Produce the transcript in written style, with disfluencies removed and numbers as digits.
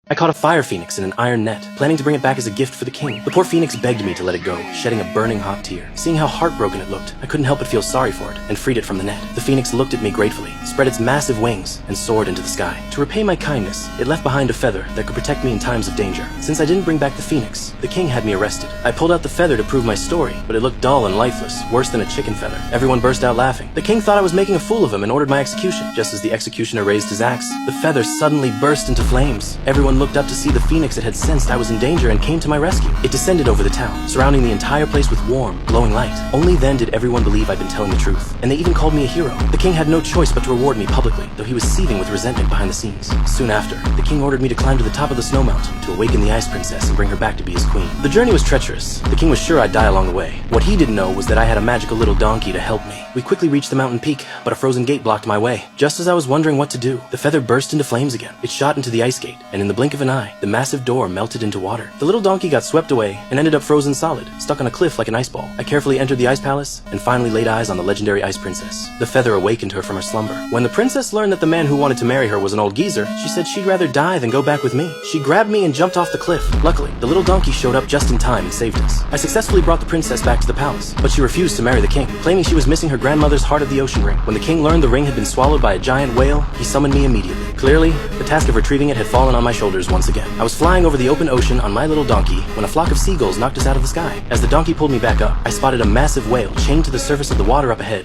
I caught a fire phoenix in an iron net, planning to bring it back as a gift for the king. The poor phoenix begged me to let it go, shedding a burning hot tear. Seeing how heartbroken it looked, I couldn't help but feel sorry for it, and freed it from the net. The phoenix looked at me gratefully, spread its massive wings, and soared into the sky. To repay my kindness, it left behind a feather that could protect me in times of danger. Since I didn't bring back the phoenix, the king had me arrested. I pulled out the feather to prove my story, but it looked dull and lifeless, worse than a chicken feather. Everyone burst out laughing. The king thought I was making a fool of him and ordered my execution. Just as the executioner raised his axe, the feather suddenly burst into flames. Everyone looked up to see the phoenix it had sensed I was in danger and came to my rescue. It descended over the town, surrounding the entire place with warm, glowing light. Only then did everyone believe I'd been telling the truth, and they even called me a hero. The king had no choice but to reward me publicly, though he was seething with resentment behind the scenes. Soon after, the king ordered me to climb to the top of the snow mountain to awaken the ice princess and bring her back to be his queen. The journey was treacherous. The king was sure I'd die along the way. What he didn't know was that I had a magical little donkey to help me. We quickly reached the mountain peak, but a frozen gate blocked my way. Just as I was wondering what to do, the feather burst into flames again. It shot into the ice gate, and in the blink of an eye, the massive door melted into water. The little donkey got swept away and ended up frozen solid, stuck on a cliff like an ice ball. I carefully entered the ice palace and finally laid eyes on the legendary ice princess. The feather awakened her from her slumber. When the princess learned that the man who wanted to marry her was an old geezer, she said she'd rather die than go back with me. She grabbed me and jumped off the cliff. Luckily, the little donkey showed up just in time and saved us. I successfully brought the princess back to the palace, but she refused to marry the king, claiming she was missing her grandmother's Heart of the Ocean ring. When the king learned the ring had been swallowed by a giant whale, he summoned me immediately. Clearly, the task of retrieving it had fallen on my shoulders once again. I was flying over the open ocean on my little donkey when a flock of seagulls knocked us out of the sky. As the donkey pulled me back up, I spotted a massive whale chained to the surface of the water up ahead.